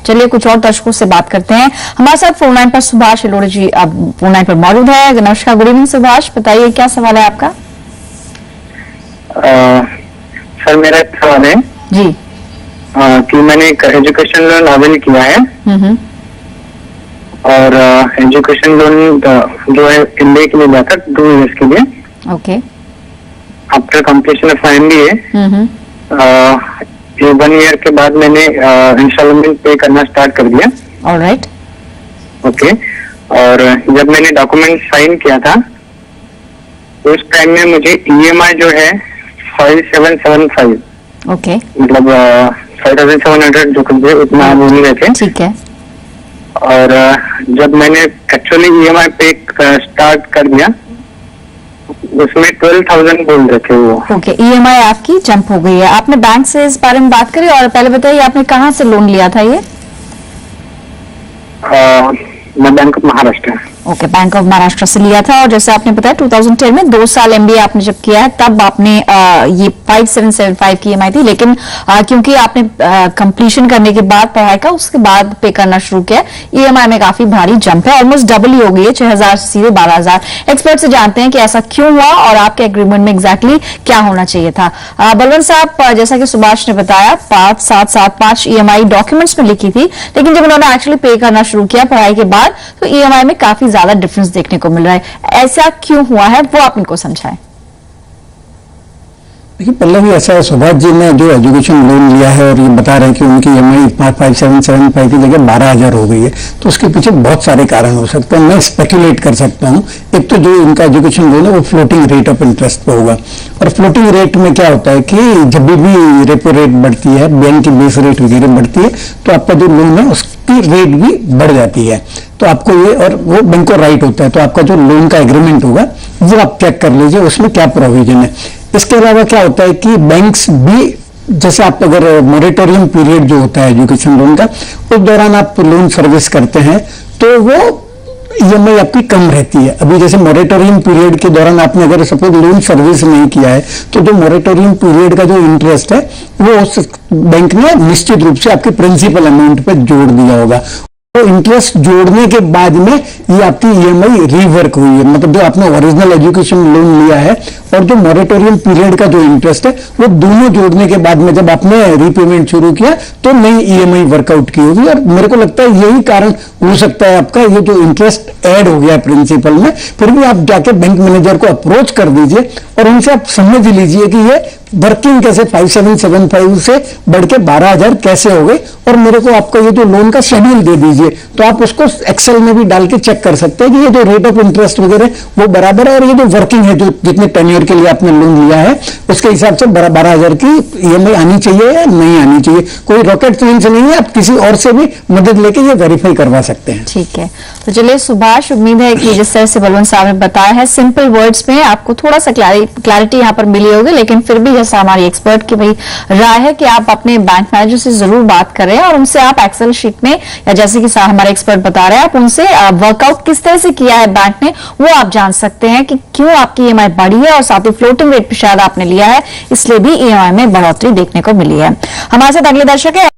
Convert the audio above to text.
चलिए कुछ और दर्शकों से बात करते हैं। हमारे साथ फोन लाइन पर सुभाष हिलोड़े जी अब फोन लाइन पर मौजूद है। नमस्कार, गुड इवनिंग सुभाष, बताइए क्या सवाल है आपका? सर मेरा एक सवाल है जी। कि मैंने एक एजुकेशन लोन अवेल किया है और एजुकेशन लोन जो है एमबीए के लिए जाता 2 इयर्स के लिए। Okay. After completion of MBA ये 1 ईयर के बाद मैंने इंस्टॉलमेंट पे करना स्टार्ट कर दिया। ऑलराइट। ओके। और जब मैंने डॉक्यूमेंट साइन किया था उस टाइम में मुझे ईएमआई जो है 5775 ओके। मतलब 5700 जो कुछ उतना बोल रहे थे। ठीक है। और जब मैंने एक्चुअली ईएमआई पे स्टार्ट कर दिया उसमें 12,000 बोल रहे थे वो। ओके, ईएमआई आपकी जंप हो गई है। आपने बैंक से इस बारे में बात करी और पहले बताइए आपने कहाँ से लोन लिया था ये? मैं bank of Maharashtra. Okay, bank of Maharashtra से लिया था और जैसे आपने बताया 2010 में 2 साल एमबीए आपने जब किया है तब आपने ये 5775 की ईएमआई थी, लेकिन क्योंकि आपने कंप्लीशन करने के बाद पढ़ाई का उसके बाद पे करना शुरू किया, ईएमआई में काफी भारी जंप है, ऑलमोस्ट डबल ही हो गई है, 6,000 से सीधे 12,000। एक्सपर्ट से जानते हैं कि ऐसा क्यों हुआ और आपके एग्रीमेंट में एग्जैक्टली क्या होना चाहिए था। बलवंत साहब, जैसा कि सुभाष ने बताया 5775 ईएमआई डॉक्यूमेंट्स में लिखी थी, लेकिन जब उन्होंने एक्चुअली पे करना शुरू किया पढ़ाई के बाद तो ईएमआई में काफी ज्यादा डिफरेंस देखने को मिल रहा है। ऐसा क्यों हुआ है वो आप इनको समझाएं। देखिए, पहले भी ऐसा है, सुभाष जी ने जो एजुकेशन लोन लिया है और ये बता रहे हैं कि उनकी ईएमआई 5775 की जगह 12,000 हो गई है, तो उसके पीछे बहुत सारे कारण हो सकते हैं। मैं स्पेकुलेट कर सकता हूँ। एक तो जो इनका एजुकेशन लोन है वो फ्लोटिंग रेट ऑफ इंटरेस्ट पे होगा, और फ्लोटिंग रेट में क्या होता है कि जब भी रेपो रेट बढ़ती है, बैंक की बेस रेट वगैरह बढ़ती है, तो आपका जो लोन है उसकी रेट भी बढ़ जाती है। तो आपको ये, और वो बैंक को राइट होता है, तो आपका जो लोन का एग्रीमेंट होगा वो आप चेक कर लीजिए उसमें क्या प्रोविजन है। इसके अलावा क्या होता है कि बैंक्स भी, जैसे आप अगर मॉरेटोरियम पीरियड जो होता है एजुकेशन लोन का, उस दौरान आप लोन सर्विस करते हैं तो वो ईएमआई आपकी कम रहती है। अभी जैसे मॉरेटोरियम पीरियड के दौरान आपने अगर सपोज लोन सर्विस नहीं किया है तो जो मॉरेटोरियम पीरियड का जो इंटरेस्ट है वो उस बैंक ने निश्चित रूप से आपके प्रिंसिपल अमाउंट पे जोड़ दिया होगा। तो इंटरेस्ट जोड़ने के बाद में ये आपकी ईएमआई रीवर्क हुई है, मतलब जो आपने ओरिजिनल एजुकेशन लोन लिया है और जो मॉरेटोरियम पीरियड का जो इंटरेस्ट है वो दोनों जोड़ने के बाद में जब आपने रीपेमेंट शुरू किया तो नई ईएमआई वर्कआउट की होगी। और मेरे को लगता है यही कारण हो सकता है आपका ये जो इंटरेस्ट ऐड हो गया प्रिंसिपल में। फिर भी आप जाके बैंक मैनेजर को अप्रोच कर दीजिए और उनसे आप समझ लीजिए कि ये वर्किंग कैसे 5775 से बढ़ के 12,000 कैसे हो गए, और मेरे को आपका ये जो लोन का शेड्यूल दे दीजिए, तो आप उसको एक्सेल में भी डाल के चेक कर सकते हैं कि ये जो रेट ऑफ इंटरेस्ट वगैरह वो बराबर है, और ये जो वर्किंग है जो जितने टेन्योर के लिए आपने लोन लिया है उसके हिसाब से 12,000 की ईएमआई आनी चाहिए या नहीं आनी चाहिए। कोई रॉकेट साइंस नहीं है, आप किसी और से भी मदद लेके ये वेरीफाई करवा सकते हैं। ठीक है, तो चलिए सुभाष, उम्मीद है कि जिस तरह से बलवंत साहब ने बताया है सिंपल वर्ड्स में आपको थोड़ा सा क्लैरिटी यहाँ पर मिली होगी, लेकिन फिर भी जैसा हमारी एक्सपर्ट की भाई राय है कि आप अपने बैंक मैनेजर से जरूर बात करें और उनसे आप एक्सेल शीट में, या जैसे कि हमारे एक्सपर्ट बता रहे हैं, आप उनसे वर्कआउट किस तरह से किया है बैंक ने वो आप जान सकते हैं कि क्यों आपकी ईएमआई बढ़ी है, और साथ ही फ्लोटिंग रेट पे शायद आपने लिया है इसलिए भी ईएमआई में बढ़ोतरी देखने को मिली है। हमारे साथ अगले दर्शक है